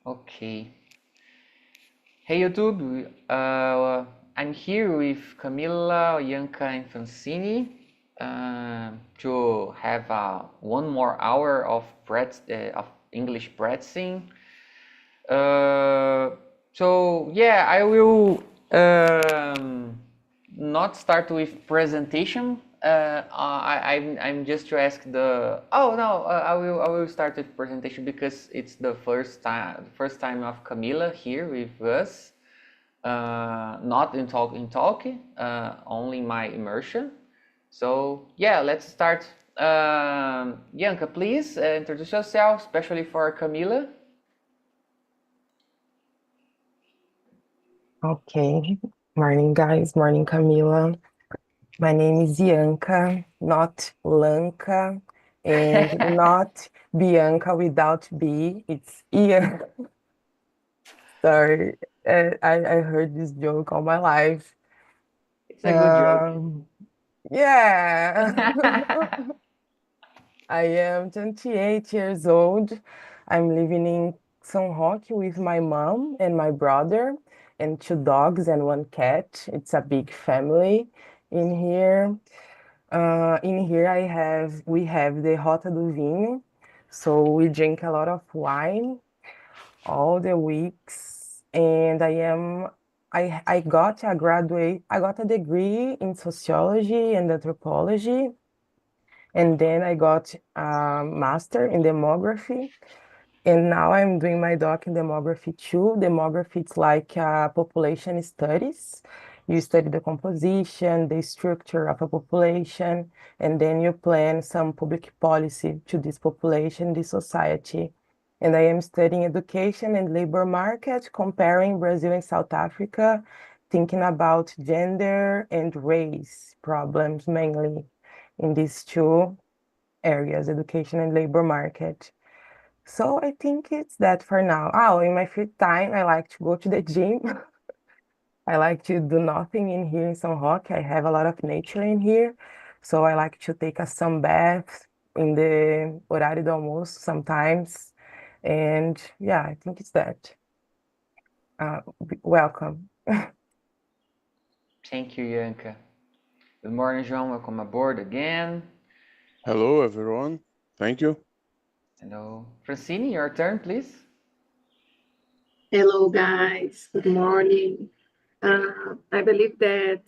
Okay. Hey YouTube, I'm here with Camila, Yanka, and Francini to have one more hour of of English practicing. Uh, so yeah, I will not start with presentation. I'm just to ask the. Oh no, I will start with presentation because it's the first time of Camila here with us. Not in talk, only my immersion. So yeah, let's start. Yanka, please introduce yourself, especially for Camila. Okay. Morning, guys. Morning, Camila. My name is Bianca, not Lanka, and not Bianca without B. It's Ian. Sorry, I heard this joke all my life. It's a good joke. Um, yeah. I am 28 years old. I'm living in São Roque with my mom and my brother and two dogs and one cat. It's a big family in here. In here we have the Rota do Vinho. So we drink a lot of wine all the weeks. And I got a degree in sociology and anthropology. And then I got a master in demography. And now I'm doing my doc in demography too. Demography, it's like population studies. You study the composition, the structure of a population, and then you plan some public policy to this population, this society. And I am studying education and labor market, comparing Brazil and South Africa, thinking about gender and race problems mainly in these two areas, education and labor market. So I think it's that for now. Oh, in my free time, I like to go to the gym. I like to do nothing in here in São Roque. I have a lot of nature in here. So I like to take a sun bath in the horário do almoço sometimes. And yeah, I think it's that. Welcome. Thank you, Yanka. Good morning, João. Welcome aboard again. Hello, everyone. Thank you. Hello. Francine, your turn, please. Hello, guys. Good morning. I believe that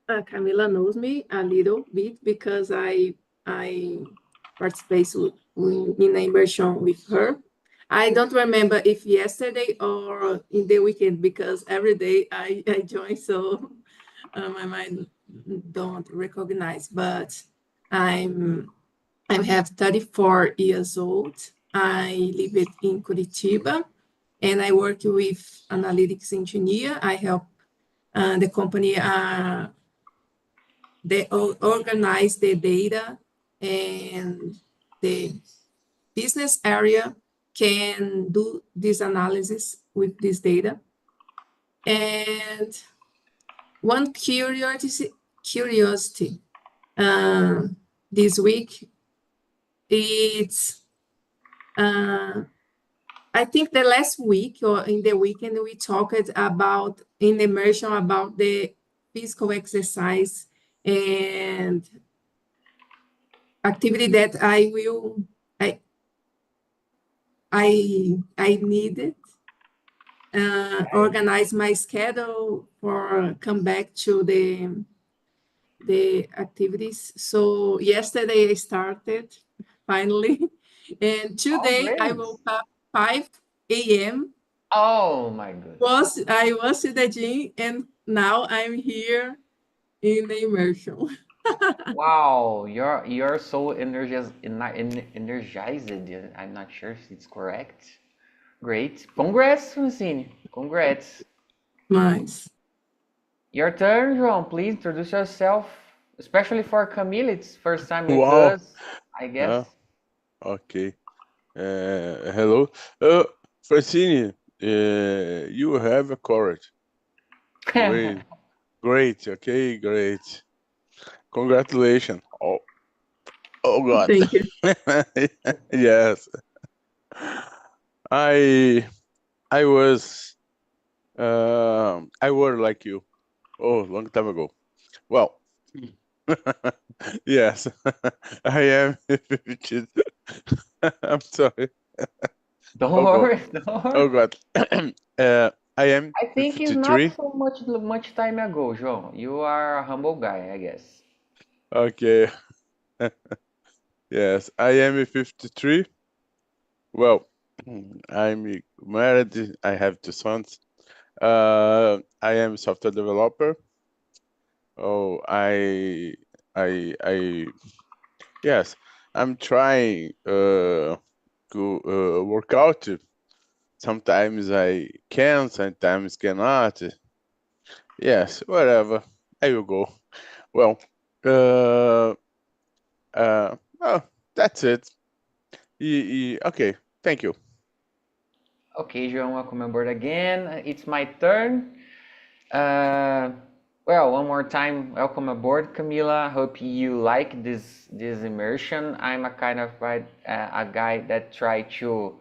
Camila knows me a little bit because I participated in immersion with her. I don't remember if yesterday or in the weekend because every day I join, so my mind don't recognize. But I'm I have 34 years old. I live in Curitiba and I work with analytics engineer. I help the company they organize the data and the business area can do this analysis with this data. And one curiosity this week, it's I think the last week or in the weekend we talked about in immersion about the physical exercise and activity that I needed organize my schedule for come back to the activities. So yesterday I started finally, and Oh, today I great. woke up 5 a.m. Oh my goodness. I was in the gym and now I'm here in the immersion. Wow, you're so energized. I'm not sure if it's correct. Great. Congrats, Francine. Congrats. Nice. Your turn, João. Please introduce yourself, especially for Camille. It's first time with Wow. us, I guess. Yeah. Okay. Hello. Francine, you have a courage. Great. Great. Okay. Great. Congratulations. Oh God. Thank you. Yes. I I was I were like you. Oh, long time ago. Well, yes, I am 50. I'm sorry. Don't Oh God. worry, don't Oh worry. God. I am I think it's not 53. so much time ago, João. You are a humble guy, I guess. Okay. Yes, I am 53. Well, I'm married. I have 2 sons. I am a software developer. Oh, I yes, I'm trying to work out. Sometimes I can, sometimes cannot. Yes, whatever. I will go. Well, uh, oh, that's it. Okay, thank you. Okay, João, welcome aboard again. It's my turn. Uh, well, one more time, welcome aboard, Camila. Hope you like this immersion. I'm a kind of a guy that try to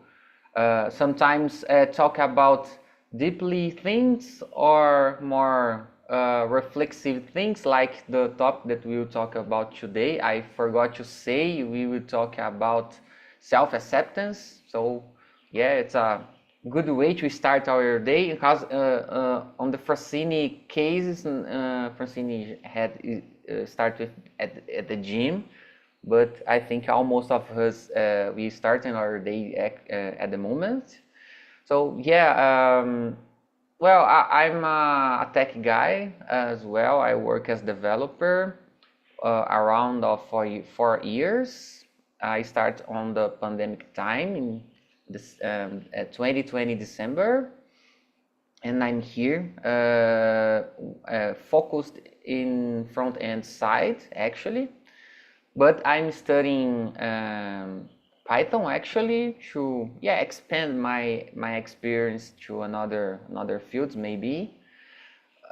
sometimes talk about deeply things or more reflexive things like the topic that we will talk about today. I forgot to say we will talk about self-acceptance. So yeah, it's a good way to start our day because on the Francini cases, Francini had started at the gym, but I think almost of us we starting our day at the moment. So yeah, well, I'm a tech guy as well. I work as developer around of 4 years. I start on the pandemic time in this 2020 December, and I'm here focused in front end side actually, but I'm studying Python actually to expand my experience to another fields maybe.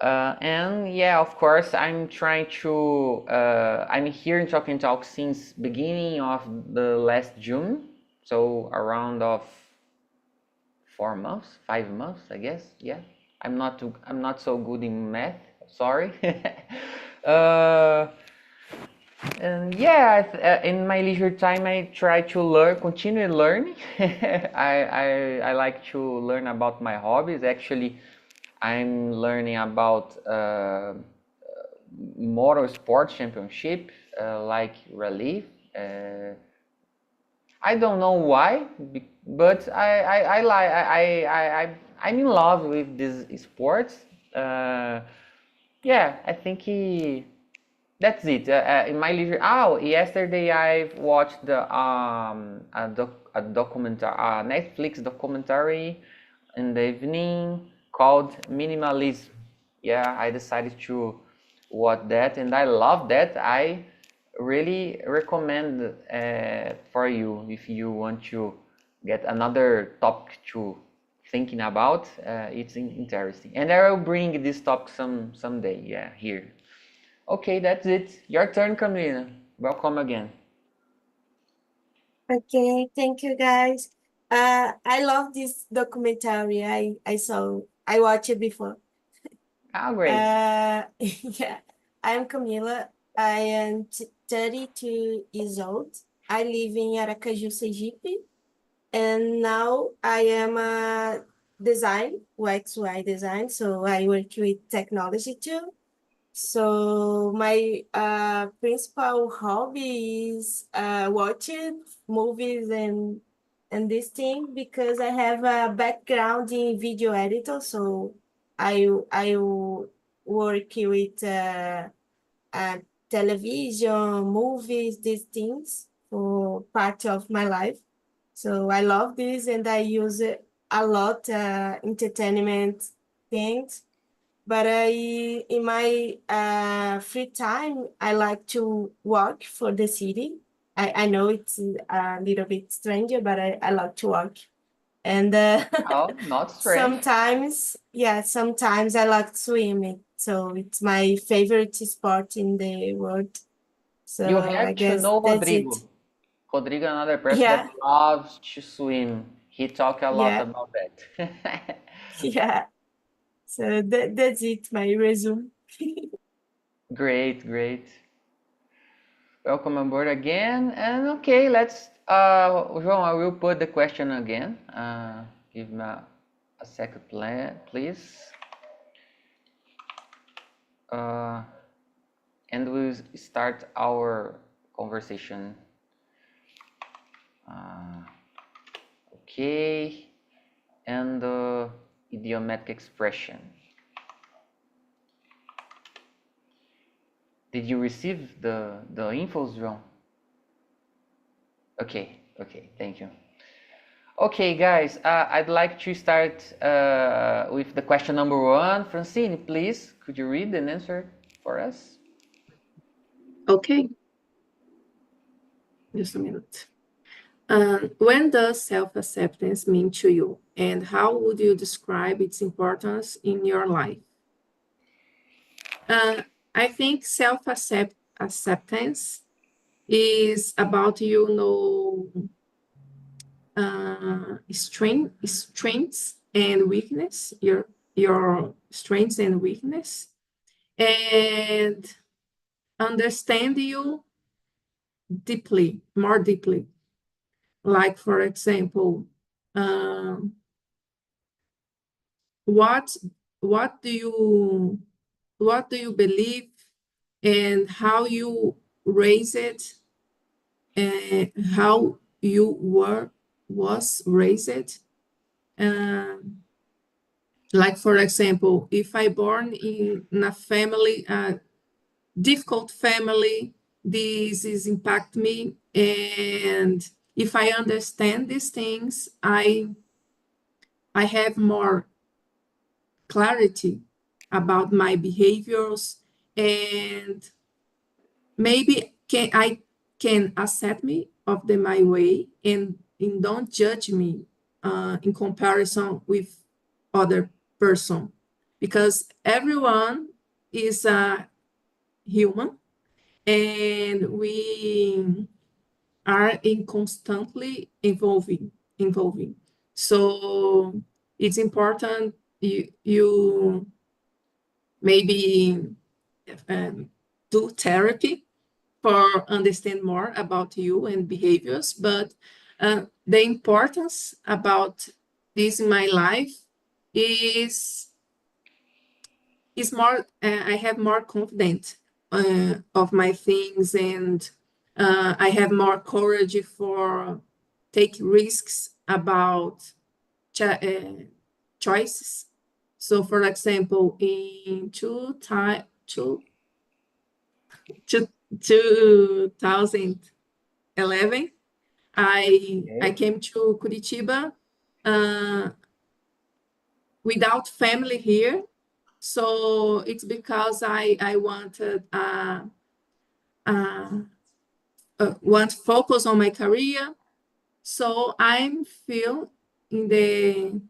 And yeah, of course, I'm trying to. I'm here in Talking Talk since beginning of the last June, so around of 4 months, 5 months, I guess. Yeah, I'm not so good in math. Sorry. uh, and yeah, in my leisure time, I try to learn, continue learning. I like to learn about my hobbies. Actually, I'm learning about motorsport championship, like rally. Uh, I don't know why, but I like I'm in love with this sport. Uh, yeah, I think that's it. In my leisure. Oh, yesterday I watched a documentary, a Netflix documentary in the evening called Minimalism. Yeah, I decided to watch that, and I love that. I really recommend for you if you want to get another topic to thinking about. It's interesting, and I will bring this topic someday. Yeah, here. Okay, that's it. Your turn, Camila. Welcome again. Okay, thank you guys. I love this documentary. I watched it before. Ah, great. Yeah, I'm Camila. I am 32 years old. I live in Aracaju, Sergipe, and now I am a design, UX/UI design. So I work with technology too. So my principal hobby is watching movies and this thing because I have a background in video editor. So I work with television, movies, these things for part of my life. So I love this and I use it a lot entertainment things. But in my free time, I like to walk for the city. I know it's a little bit stranger, but I like to walk. And Oh, not strange. sometimes I like swimming. So it's my favorite sport in the world. So You I have to guess know that's it. Rodrigo. Rodrigo, another person that Yeah. loves to swim. He talked a lot Yeah. about that. Yeah. So that's it, my resume. Great, great. Welcome aboard again. And okay, let's, João, I will put the question again. Give me a second, please. And we'll start our conversation. Okay, and the idiomatic expression. Did you receive the infos, João? Okay, thank you. Okay, guys, I'd like to start with the question number 1. Francine, please, could you read and answer for us? Okay. Just a minute. When does self-acceptance mean to you, and how would you describe its importance in your life? I think self-acceptance is about, strengths and weakness, your strengths and weakness, and understand you more deeply. Like, for example, what do you believe, and how you raise it, and how you was raised. Like, for example, if I born in a family, a difficult family, this is impact me, and if I understand these things, I have more clarity about my behaviors, and maybe I can accept me of my way, and don't judge me in comparison with other person, because everyone is a human, and we are in constantly evolving. So it's important you maybe do therapy for understand more about you and behaviors, but the importance about this in my life is more, I have more confidence of my things, and I have more courage for take risks about choices. So, for example, in 2011, I came to Curitiba without family here. So it's because I wanted want to focus on my career. So I'm feel in the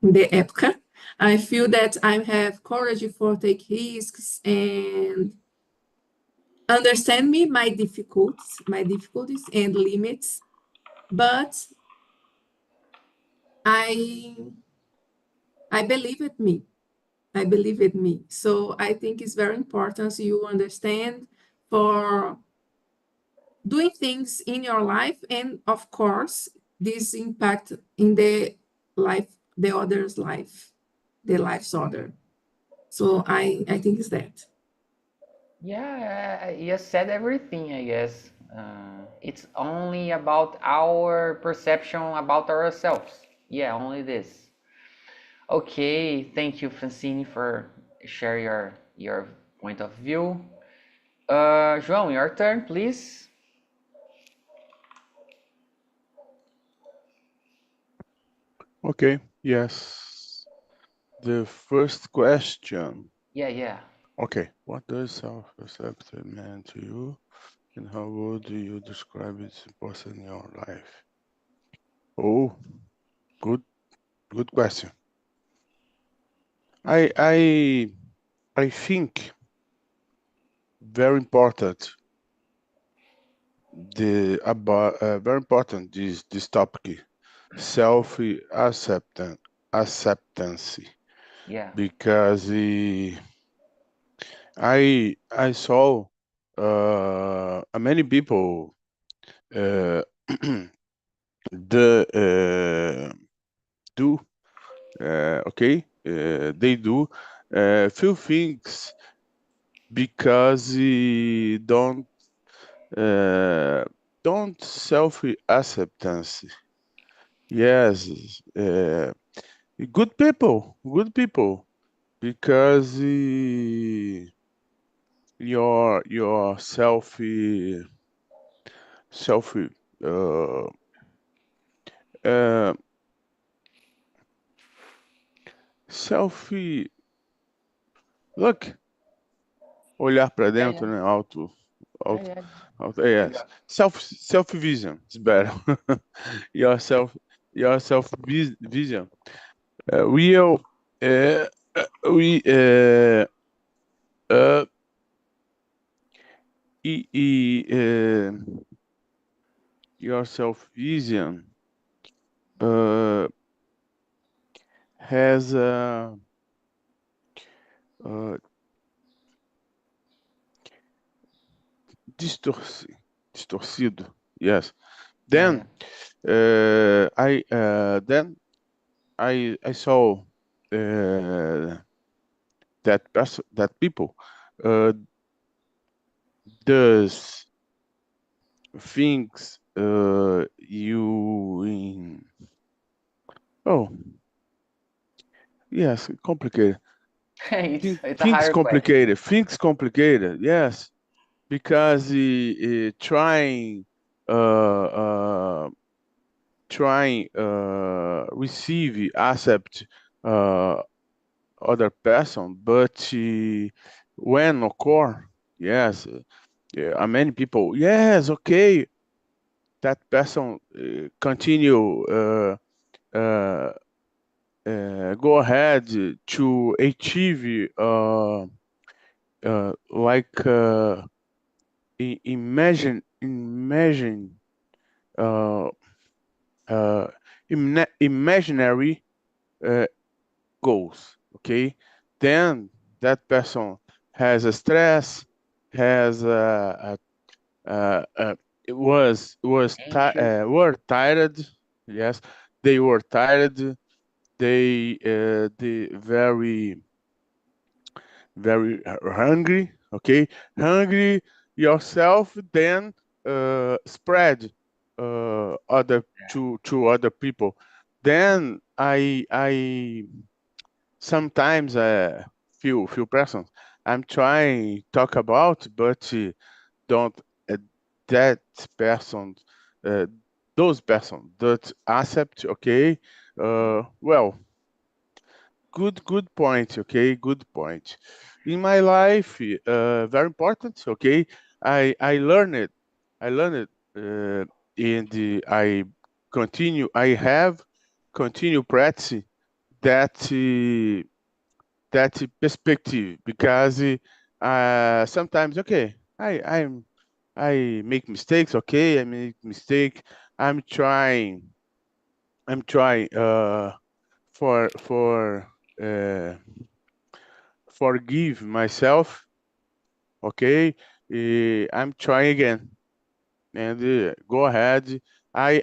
época, I feel that I have courage for take risks and understand my difficulties and limits, but I believe in me. So I think it's very important you understand for doing things in your life, and of course, this impact in the other's life, the life's other. So I think it's that. Yeah, you said everything, I guess. It's only about our perception about ourselves. Yeah, only this. Okay, thank you, Francine, for share your point of view. João, your turn, please. Okay, yes. The first question. Yeah. Okay, what does self-acceptance mean to you, and how would you describe its importance in your life? Oh, good question. I think very important the about very important this topic, self acceptance, Yeah. because I saw many people uh, the do okay they do few things because uh, don't self acceptance. Yes, good people, because your self uh, uh, self look, olhar para Yeah, dentro, yeah. né? Yeah, Auto, yeah. yes. Self vision is better. your self your self vision. Real. We uh, your self vision uh, has uh, distorcido. Yes. Yeah, yeah. Then I saw that people uh, does things you in oh yes, complicated. It's a Things hard question. complicated. Things complicated. Yes, because trying receive accept uh, other person, but when occur, yes, yeah, many people, yes, okay, that person continue uh, go ahead to achieve like imagine uh, uh, imaginary uh, goals. Okay, then that person has a stress, has it Anxious. were tired. Yes, they were tired. They very hungry. Okay, hungry yourself, then spread other to other people. Then I sometimes few persons I'm trying talk about, but don't that person uh, those person that accept. Okay, well, good point. Okay, good point. In my life, very important. Okay, I learned it. I learned it, and I have continue practice that that perspective, because sometimes, okay, I make mistakes. Okay, I make mistake. I'm trying. I'm trying for uh, forgive myself. Okay, I'm trying again, and go ahead. I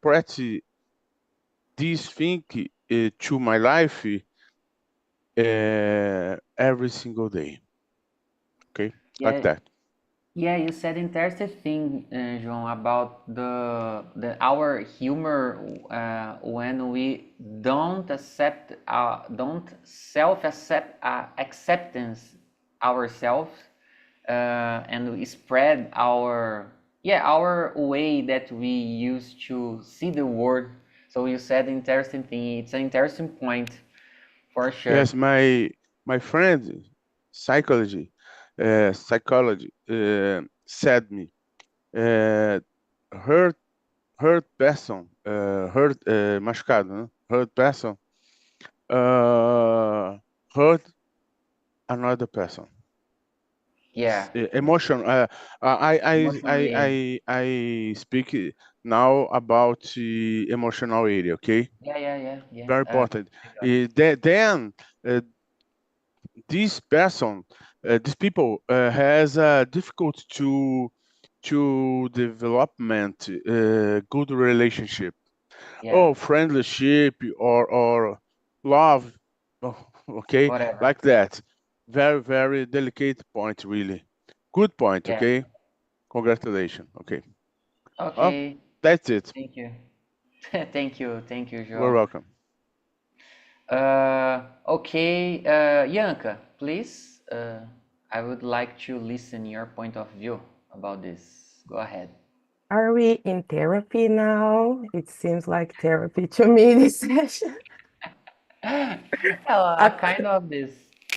practice this thing to my life every single day. Okay, like Yeah, that. yeah, you said interesting thing, João, about the our humor when we don't self acceptance ourselves, and we spread our, yeah, our way that we use to see the world. So you said interesting thing. It's an interesting point for sure. Yes, my friend psychology said me uh, hurt hurt person hurt machucado, né? Hurt person hurt another person. Yeah, Emotion. emotionally. I speak now about emotional area. Okay, Yeah. very important. I got it. Then this person, these people has difficult to development good relationship. Yeah, Oh, friendship or love. Oh, okay, whatever. like that. Very very delicate point. Really, good point. Yeah. Okay, congratulations. Okay, oh, Okay. that's it. Thank you. Thank you, You're João. welcome. Okay, Yanka, please. I would like to listen your point of view about this. Go ahead. Are we in therapy now? It seems like therapy to me this session. Yeah, A, kind of this.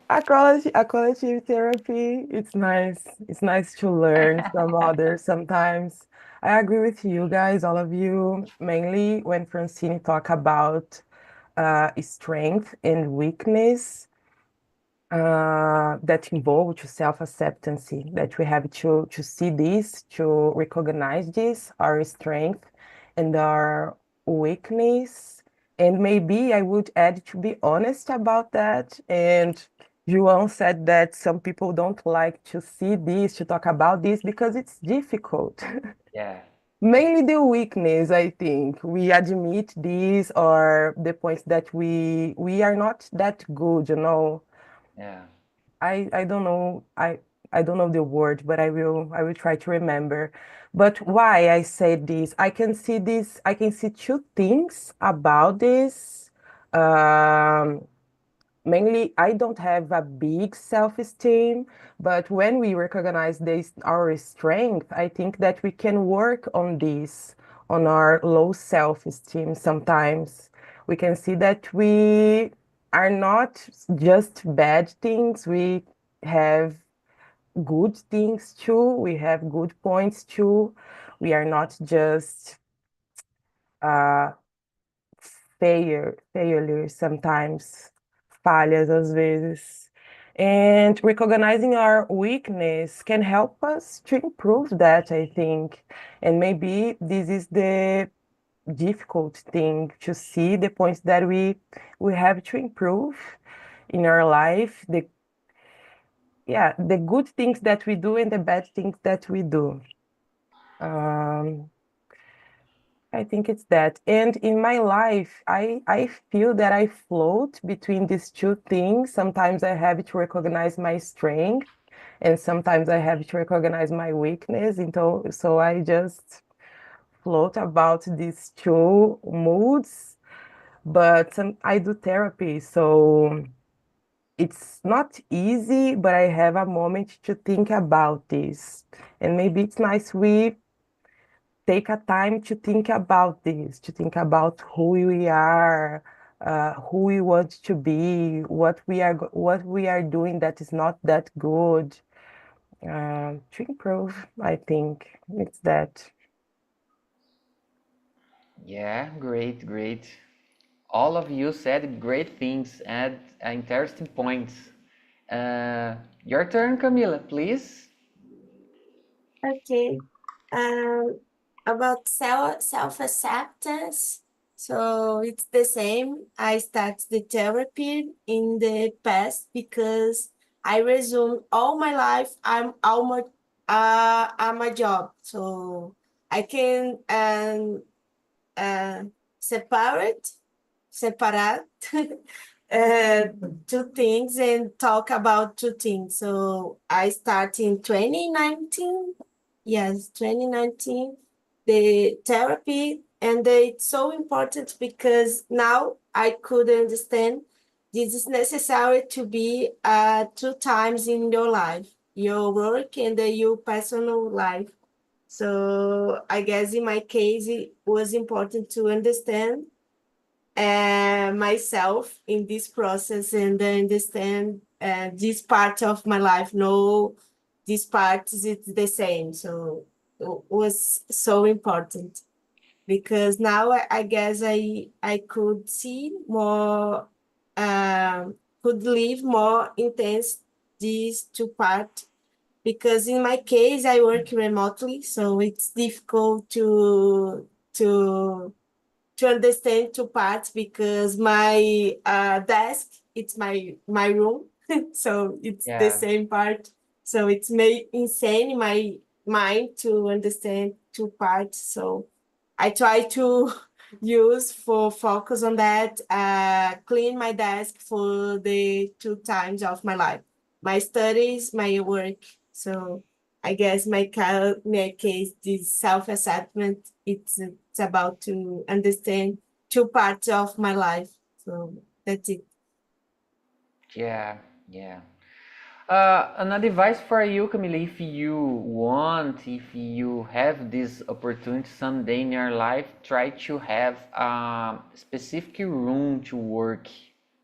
a collective therapy. It's nice. It's nice to learn from others sometimes. I agree with you guys, all of you, mainly when Francine talk about strength and weakness. That involve to self-acceptance, that we have to see this, to recognize this, our strength and our weakness. And maybe I would add to be honest about that. And João said that some people don't like to see this, to talk about this because it's difficult. Yeah, Mainly the weakness, I think. We admit this or the points that we are not that good, you know. yeah, I don't know I don't know the word, but I will try to remember. But why I said this, I can see two things about this. Um, Mainly, I don't have a big self-esteem, but when we recognize this, our strength, I think that we can work on this, on our low self-esteem sometimes. We can see that we are not just bad things, we have good things too, we have good points too. We are not just uh, failures sometimes, falhas às vezes. And recognizing our weakness can help us to improve that, I think. And maybe this is the difficult thing to see the points that we have to improve in our life. The good things that we do and the bad things that we do. Um, I think it's that. And in my life, I feel that I float between these two things. Sometimes I have to recognize my strength, and sometimes I have to recognize my weakness. And so I just float about these two moods. But I do therapy, so it's not easy, but I have a moment to think about this. And maybe it's nice we take a time to think about this, to think about who we are, who we want to be, what we are doing that is not that good, to improve. I think it's that. yeah, great. All of you said great things and interesting points. Your turn, Camila, please. Okay. Um, about self-acceptance. So it's the same. I started the therapy in the past because I resumed all my life. I'm a job. So I can uh, separate separate uh, two things and talk about two things. So I start in 2019. Yes, 2019, the therapy, and it's so important because now I could understand this is necessary to be two times in your life, your work and your personal life. So I guess in my case, it was important to understand myself in this process and understand this part of my life. No, this part is it's the same. So it was so important because now I guess I could see more, could live more intense these two parts because in my case, I work remotely, so it's difficult to understand two parts because my desk, it's my room, so it's the Yeah. same part. So it's insane in my mind to understand two parts. So I try to use for focus on that, clean my desk for the two times of my life, my studies, my work. So I guess my case, this self-assessment, it's about to understand two parts of my life. So that's it. Yeah, yeah. An advice for you, Camille, if you want, if you have this opportunity someday in your life, try to have a specific room to work,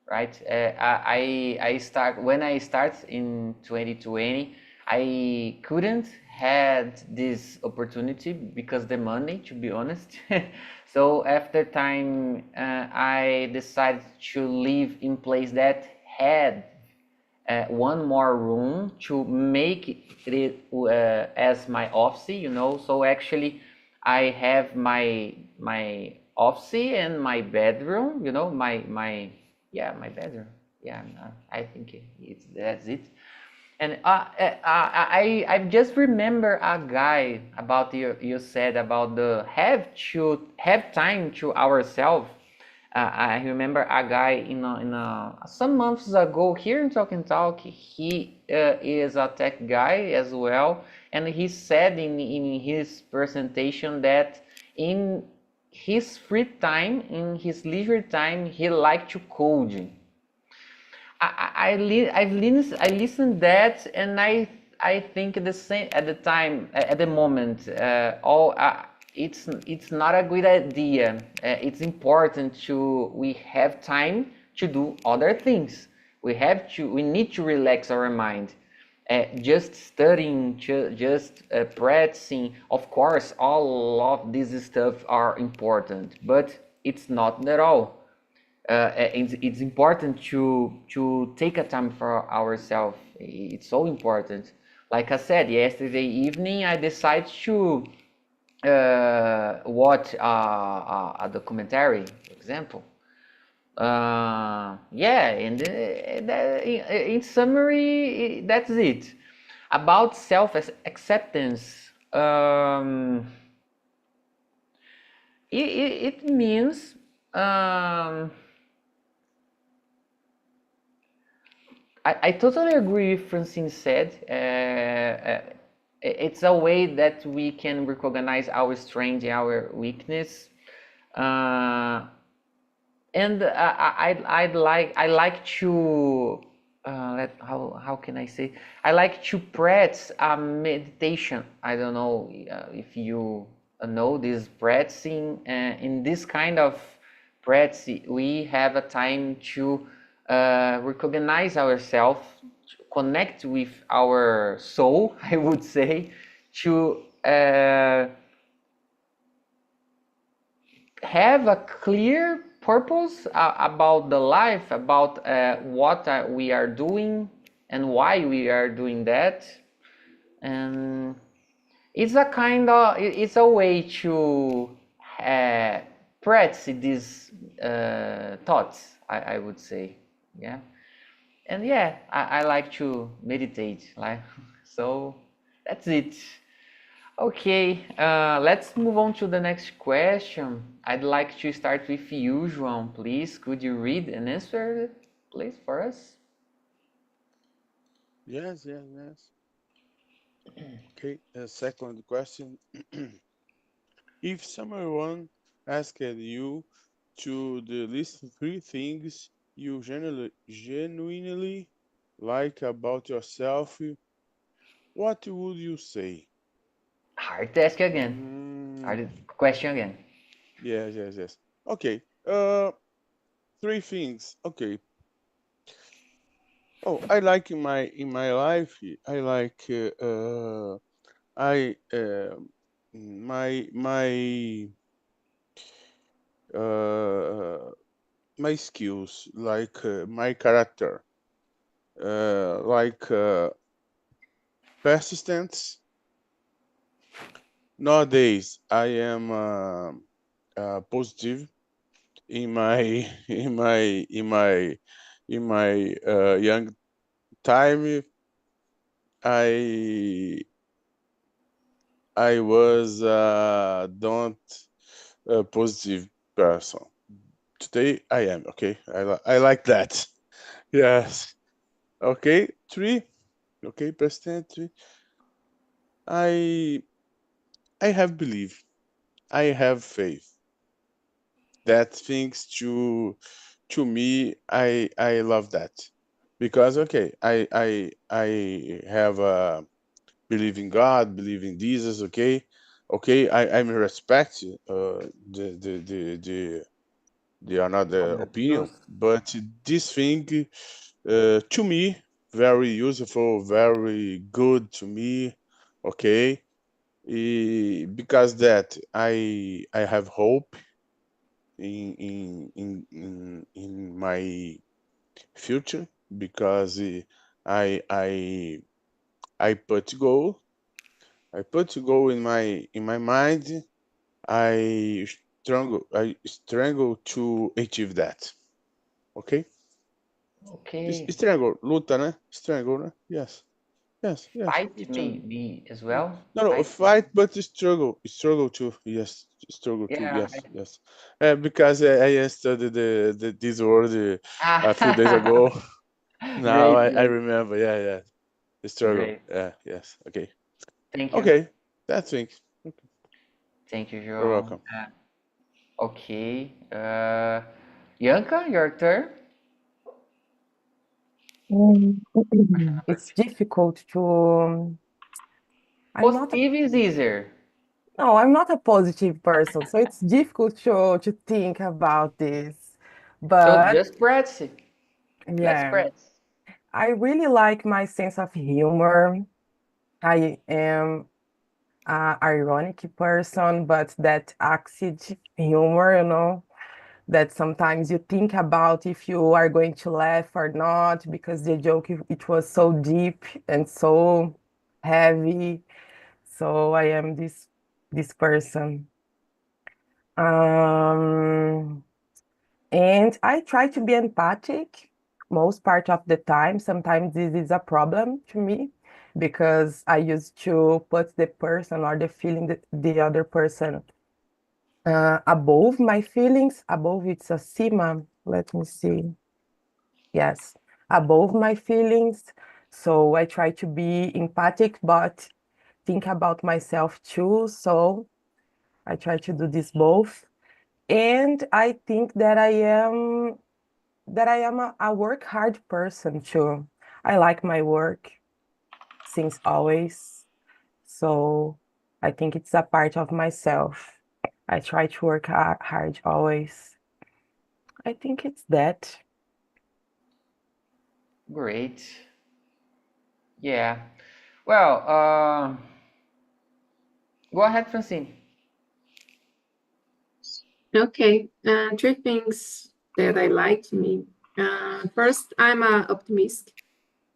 right? I start when I start in 2020, I couldn't had this opportunity because the money, to be honest. So after time, I decided to live in place that had one more room to make it as my office, you know. So actually, I have my office and my bedroom, you know, my yeah, my bedroom. Yeah, I think that's it. And I just remember a guy about you said about the have time to ourselves. I remember a guy in some months ago here in Talk and Talk. He is a tech guy as well, and he said in his presentation that in his free time, in his leisure time, he liked to code. I listened that, and I think the same at the time, at the moment. It's not a good idea. It's important to we have time to do other things. We need to relax our mind. Just studying, just practicing. Of course, all of this stuff are important, but it's not at all. It's important to take a time for ourselves. It's so important. Like I said, yesterday evening I decided to watch a documentary, for example. Yeah, and in summary, that's it. About self-acceptance, it means I totally agree with Francine said. It's a way that we can recognize our strength and our weakness. Uh, and I like to how can I say? I like to practice meditation. I don't know if you know this practicing. In this kind of practice, we have a time to recognize ourselves, connect with our soul. I would say to have a clear purpose about the life, about what we are doing and why we are doing that. And it's a kind of it's a way to practice these thoughts, I would say. Yeah. And yeah, I like to meditate, like so that's it. Okay, let's move on to the next question. I'd like to start with you, João. Please, could you read and answer it, please, for us? Yes. Okay, second question. If someone asked you to the list three things you genuinely like about yourself, what would you say? Hard task again. Hard question again. Yes. Okay. Three things. Okay. Oh, I like in my life. I like I my uh my skills, like my character, like persistence. Nowadays, I am positive in my young time. I was don't a positive person. Today I am okay. I like that. Yes. Okay. 3. Okay, President 3. I have belief. I have faith. That things to me I love that. Because okay, I have believe in God, believe in Jesus, okay? Okay, I'm respect the another Other opinion, views. but this thing to me very useful, very good to me, okay? Because that I have hope in my future because I put goal. I put goal in my mind. I struggle to achieve that. Okay? Okay. Struggle, luta, né? Struggle, né? Yes. Yes, yes. Fight Struggle. maybe as well. No, Fight. fight, but struggle too. Yes, struggle too. Yeah. Yes, yes. Because I studied this word a few days Ah, ago. Now great, I great, remember. Yeah, yeah. The struggle. great. Yeah, yes. Okay. Thank you. Okay. That's it. Thank you, You're João. welcome. Okay. Yanka, your turn. Question number It's 2. difficult to. I'm not a Positive is easier. No, I'm not a positive person, so it's difficult to think about this. So But just practice. Let's yeah, practice. I really like my sense of humor. I am a ironic person, but that acid humor, that sometimes you think about if you are going to laugh or not, because the joke it was so deep and so heavy. So I am this person. Um, and I try to be empathic most part of the time. Sometimes this is a problem to me because I used to put the person or the feeling that the other person above my feelings. Above it's a sima. Let me see. Yes, above my feelings. So I try to be empathic, but think about myself too. So I try to do this both. And I think that I am a work hard person too. I like my work since always. So I think it's a part of myself. I try to work hard always. I think it's that. Great. Yeah. Well, go ahead, Francine. Okay, 3 things that I like me. First, I'm an optimist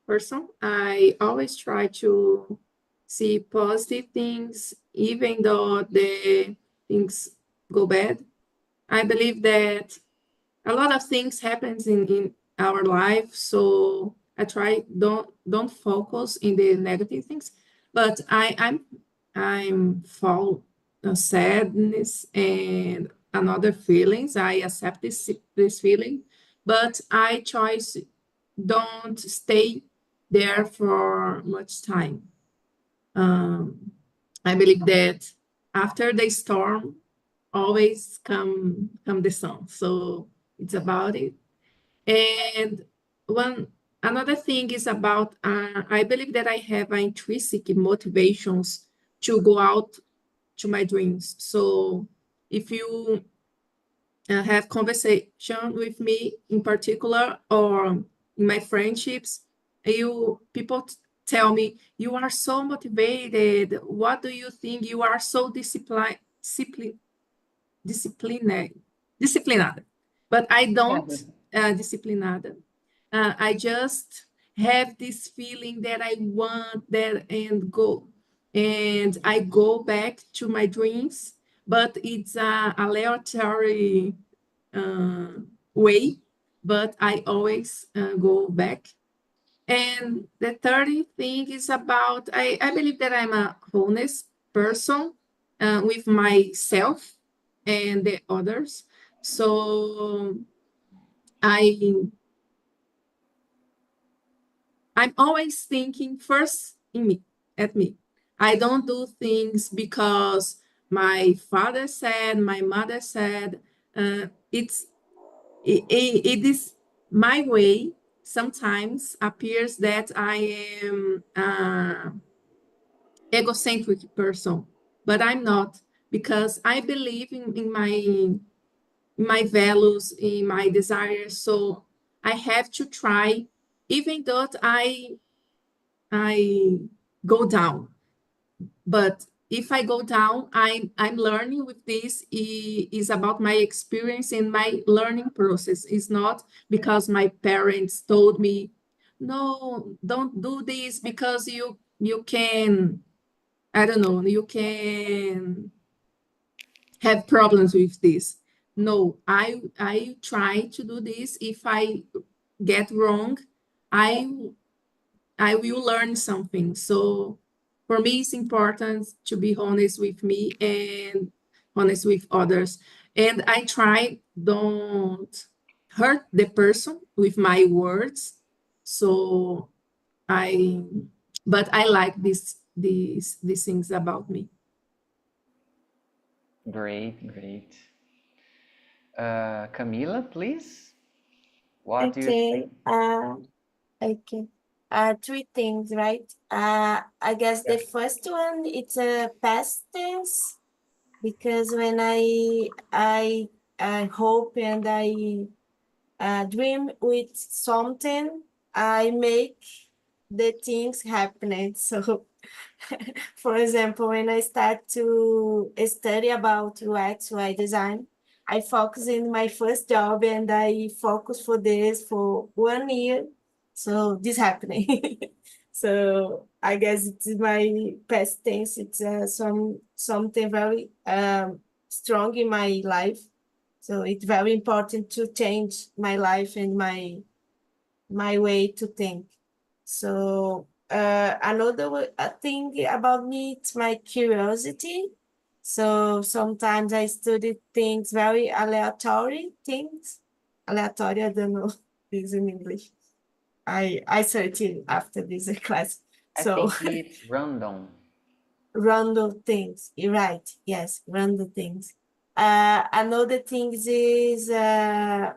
person. I always try to see positive things, even though the things go bad. I believe that a lot of things happens in our life, so I try don't focus in the negative things, but I'm fall sadness and another feelings. I accept this feeling, but I choose don't stay there for much time. I believe that after the storm always come the sun. So it's about it. And one another thing is about I believe that I have intrinsic motivations to go out to my dreams. So if you have conversation with me in particular or in my friendships, people tell me you are so motivated. What do you think? You are so disciplined, disciplinada. But I don't disciplinada. I just have this feeling that I want that and I go back to my dreams, but it's a aleatory way, but I always go back. And the third thing is about, I believe that I'm a honest person with myself and the others. So I'm always thinking first in me, at me. I don't do things because my father said, my mother said. It is my way. Sometimes appears that I am egocentric person, but I'm not, because I believe in my values, in my desires. So I have to try, even though I go down. But if I go down, I'm learning with this. Is about my experience and my learning process. It's not because my parents told me, no, don't do this because you can, I don't know, you can have problems with this. No, I try to do this. If I get wrong, I I will learn something. So for me, it's important to be honest with me and honest with others. And I try don't hurt the person with my words. So I, but I like these things about me. Great, great. Camila, please. What do you Okay. think? Okay. Three things, right? I guess the first one, it's a past tense, because when I hope and I dream with something, I make the things happen. So, for example, when I start to study about UX, UI design, I focus in my first job and I focus for this for 1 year. So this happening. So I guess it's my past tense. It's something very strong in my life. So it's very important to change my life and my way to think. So another thing about me, it's my curiosity. So sometimes I study things, very aleatory things. Aleatory, I don't know this in English. I search it after this class. I So think it's random. random things. You're right. Yes, random things. Another thing is I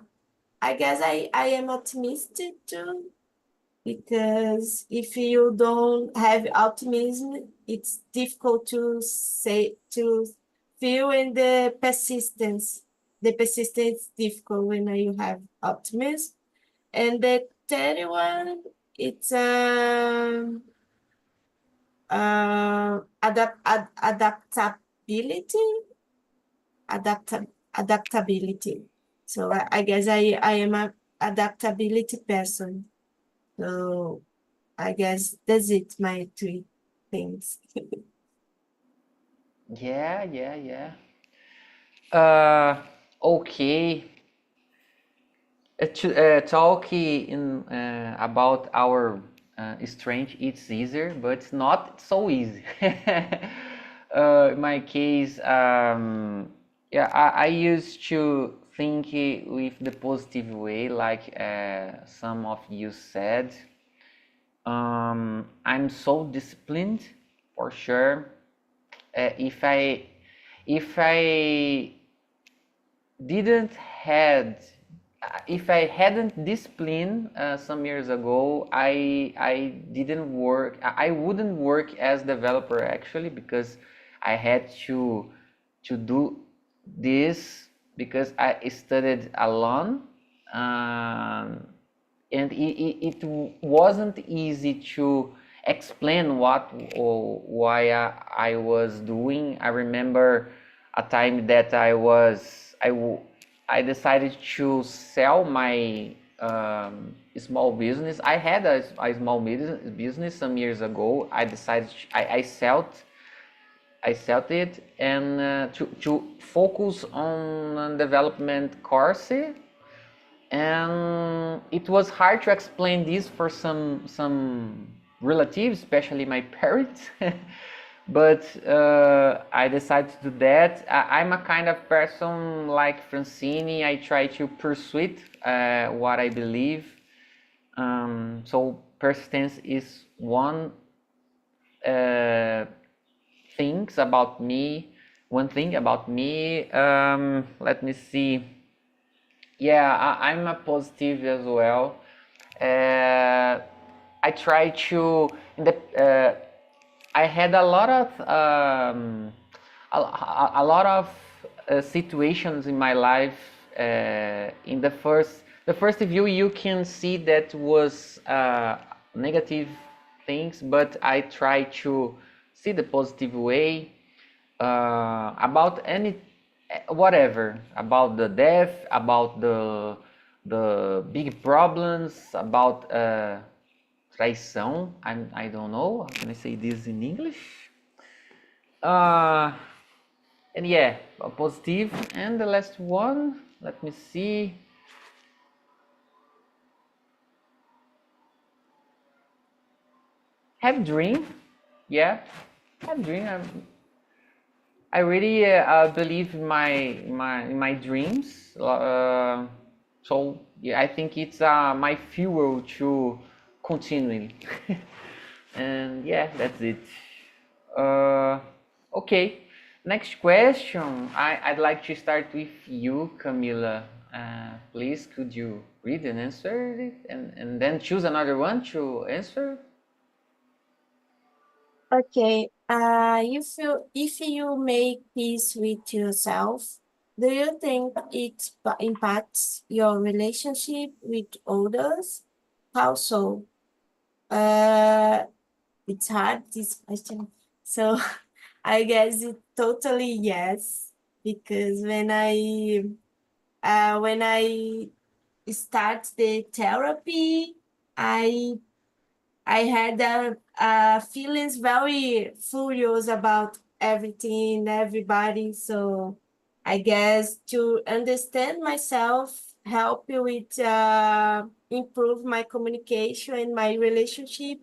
guess I am optimistic too, because if you don't have optimism, it's difficult to feel in the persistence. The persistence is difficult when you have optimism. And the third one, it's adaptability. Adaptability. So I guess I am a adaptability person. So I guess that's it, my three things. Yeah, yeah, yeah. Okay. Talking about our strength, it's easier, but it's not so easy. In my case, yeah, I used to think with the positive way, like some of you said. I'm so disciplined, for sure. If I didn't had if I hadn't discipline some years ago, I didn't work. I wouldn't work as developer actually, because I had to do this because I studied alone, and it wasn't easy to explain what or why I was doing. I remember a time that I decided to sell my small business. I had a small business some years ago. I decided I sold it and to focus on development course, and it was hard to explain this for some relatives, especially my parents. But I decided to do that. I'm a kind of person like Francine. I try to pursue what I believe. So persistence is one things about me. One thing about me. Let me see. Yeah, I'm a positive as well. I try to in the. I had a lot of situations in my life. In the first view, you can see that was negative things, but I try to see the positive way about any whatever, about the death, about the big problems, about traição. I don't know how can I say this in English. And yeah, positive. And the last one, let me see. Have dream. Yeah, have dream. I really believe in my dreams. So yeah, I think it's my fuel to continue. And yeah, that's it. Okay, next question. I'd like to start with you, Camila. Please, could you read and answer it, and then choose another one to answer? Okay. If you make peace with yourself, do you think it impacts your relationship with others? How so? It's hard, this question. So I guess it totally yes, because when I start the therapy, I I had feelings very furious about everything, everybody. So I guess to understand myself, help you with improve my communication and my relationship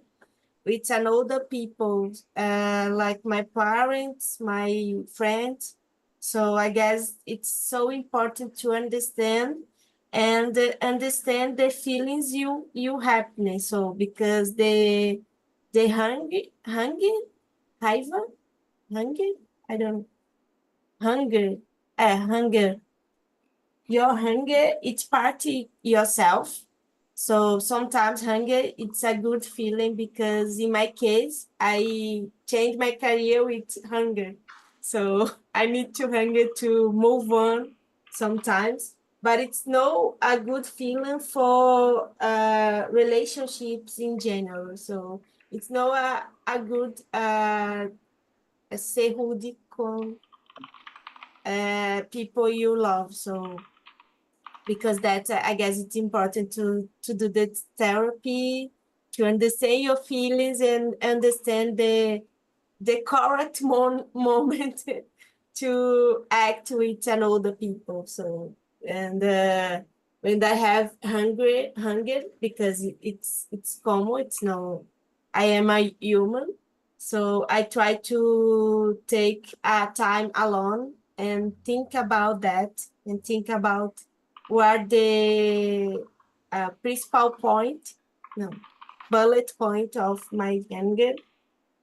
with an older people, like my parents, my friends. So I guess it's so important to understand and understand the feelings you happiness. So because the raiva, hunger, I don't hunger, hunger. Your hunger, it's part of yourself. So sometimes hunger, it's a good feeling because in my case, I changed my career with hunger. So I need to hunger to move on sometimes, but it's no a good feeling for relationships in general. So it's no a good saúde com people you love. So because that I guess it's important to do the therapy, to understand your feelings and understand the correct moment to act with an older people. So and when I have hunger because it's common, it's no, I am a human, so I try to take a time alone and think about that and think about what the principal point, no, bullet point of my hunger.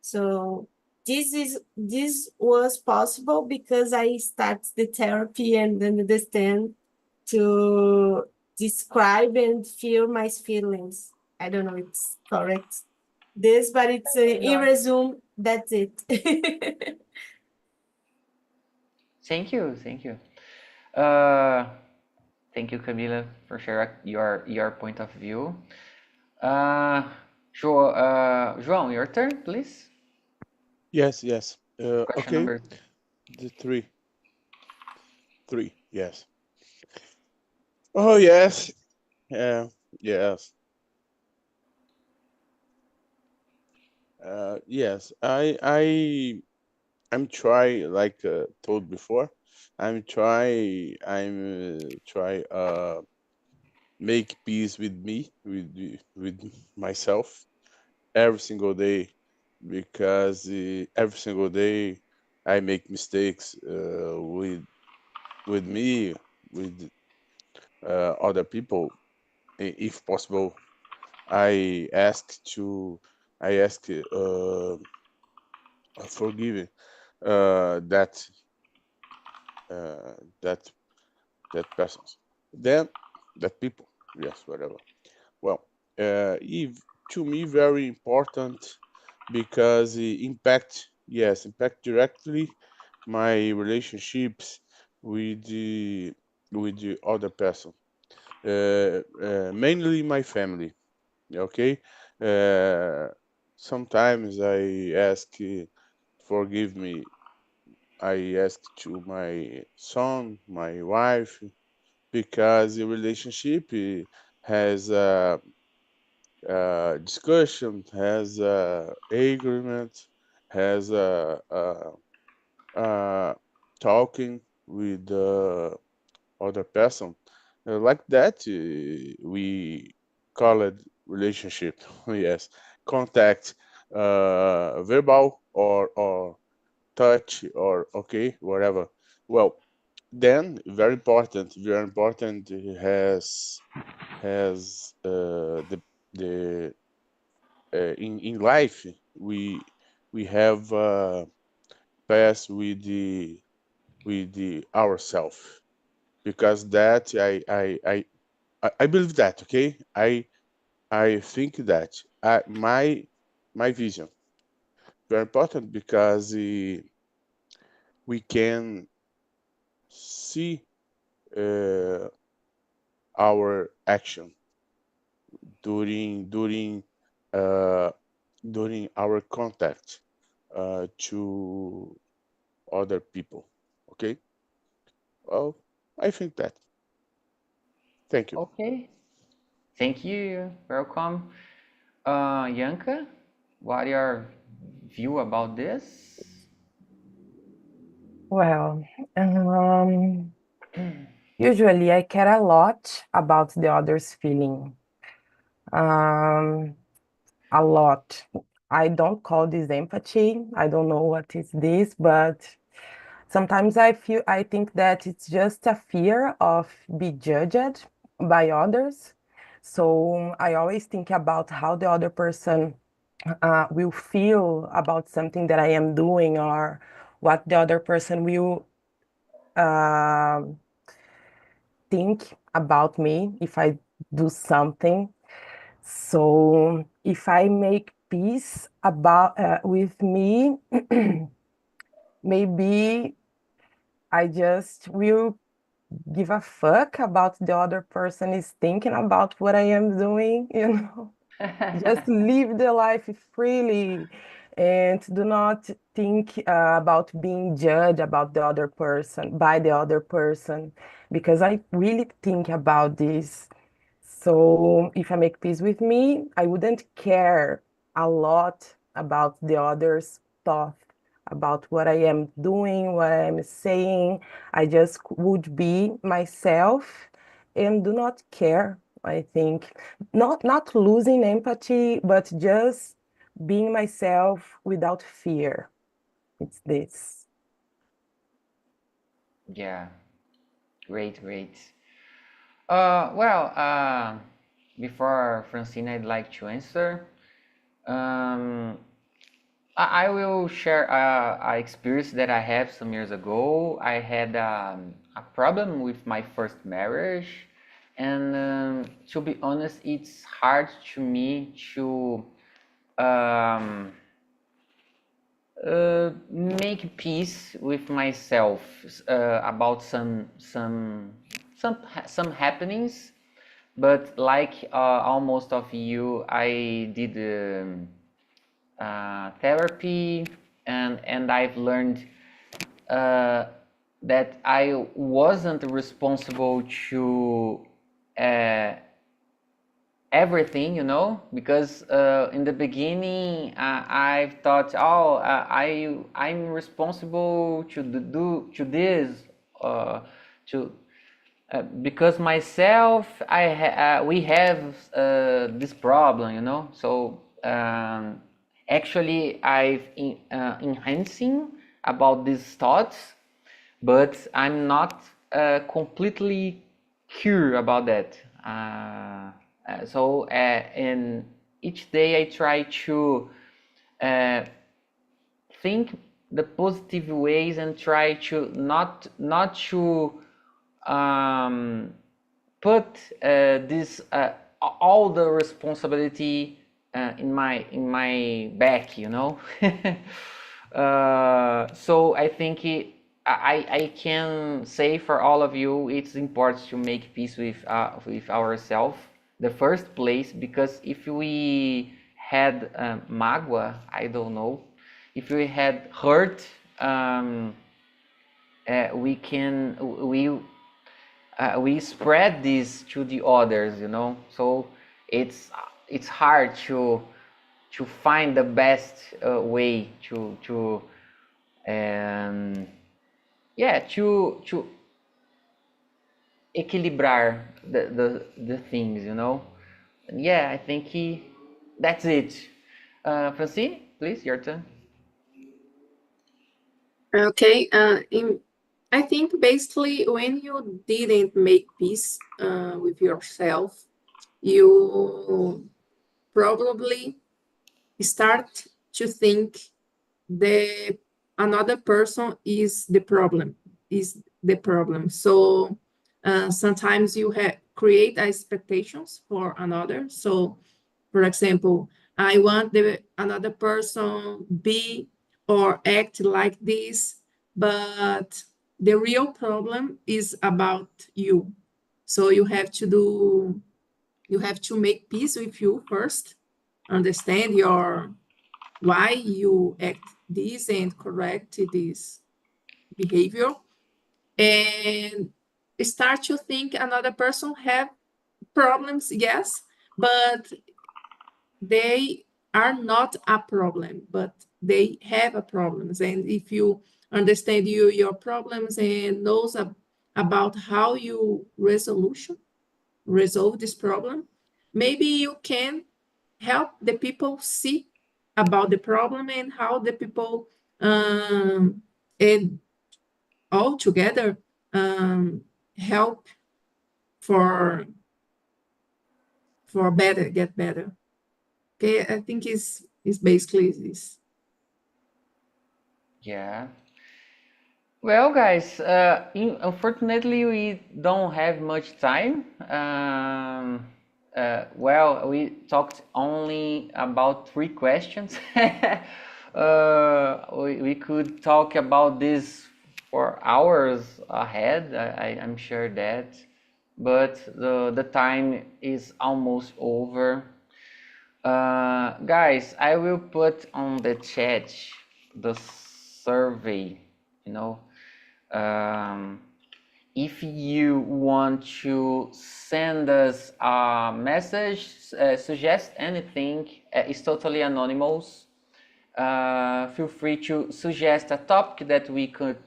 So this was possible because I started the therapy and understand to describe and feel my feelings. I don't know if it's correct this, but it's in resume, that's it. Thank you, thank you. Thank you, Camila, for sharing your point of view. João, your turn, please. Yes. Question Okay. number. The three. Yes. Oh yes. Yes. Yes. I'm try like told before. I'm try make peace with me with myself every single day because every single day I make mistakes with me with other people. If possible, I ask to I ask forgiving that uh, that that persons then that people, yes, whatever. Well, if to me very important because it impact directly my relationships with the other person, mainly my family. Okay. uh, Sometimes I ask forgive me. I ask to my son, my wife, because the relationship has discussion, has agreement, has uh, talking with the other person. Like that, we call it relationship. Yes, contact, verbal or touch or okay, whatever. Well, then very important has the in life we have pass with the ourself, because that I believe that, okay. I think that my vision very important because we can see uh, our action during uh, during our contact to other people. Okay. Well, I think that. Thank you. Okay, thank you. Welcome. Yanka, what your view about this? Well, um, usually I care a lot about the other's feeling. Um, a lot. I don't call this empathy. I don't know what is this, but sometimes I think that it's just a fear of be judged by others. So I always think about how the other person will feel about something that I am doing, or what the other person will um think about me if I do something. So if I make peace about with me, maybe I just will give a fuck about the other person is thinking about what I am doing, you know. Just live the life freely and do not think about being judged about the other person by the other person, because I really think about this. So if I make peace with me, I wouldn't care a lot about the other's thought about what I am doing, what I am saying. I just would be myself and do not care, I think. Not losing empathy, but just being myself without fear. It's this. Yeah, great, great. Well, before Francine, I'd like to answer. Um, I will share a experience that I had some years ago. I had a problem with my first marriage, and to be honest, it's hard to me to um, make peace with myself about some happenings. But like almost of you, I did therapy, and I've learned uh, that I wasn't responsible to uh, everything, you know, because in the beginning I've thought, oh, I'm responsible to do to this, to because myself we have this problem, you know. So actually I've enhancing about these thoughts, but I'm not completely cure about that. So in each day I try to think the positive ways and try to not to put this all the responsibility in my back, you know. So I think I can say for all of you, it's important to make peace with ourselves, the first place, because if we had mágoa, I don't know, if we had hurt, we spread this to the others, you know. So it's hard to find the best way to yeah, to equilibrar the things, you know. And yeah, I think that's it. Francine, please, your turn. Okay, I think basically when you didn't make peace with yourself, you probably start to think another person is the problem, So sometimes you create expectations for another. So, for example, I want another person be or act like this, but the real problem is about you. So you have to make peace with you first, understand why you act this and correct this behavior, and start to think another person have problems, yes, but they are not a problem, but they have a problems. And if you understand your problems and knows about how you resolve this problem, maybe you can help the people see about the problem and how the people and all together help for get better. Okay, I think is basically this. Yeah. Well, guys, unfortunately, we don't have much time. Well, we talked only about 3 questions. We could talk about this for hours ahead, I'm sure that, but the time is almost over. Guys, I will put on the chat the survey, you know. If you want to send us a message, suggest anything, it's totally anonymous. Feel free to suggest a topic that we could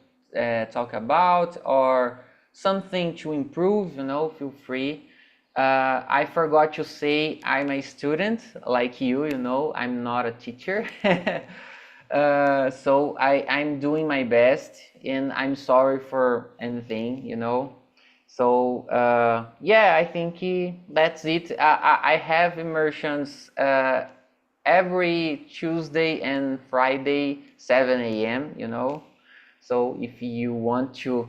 talk about or something to improve, you know, feel free. I forgot to say I'm a student like you know, I'm not a teacher. So I'm doing my best and I'm sorry for anything, you know. So yeah, I think that's it. I have immersions every Tuesday and Friday, 7 a.m., you know. So if you want to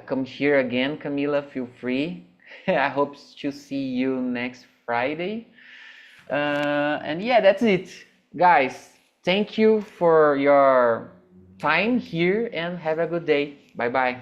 come here again, Camila, feel free. I hope to see you next Friday. And yeah, that's it. Guys, thank you for your time here and have a good day. Bye bye.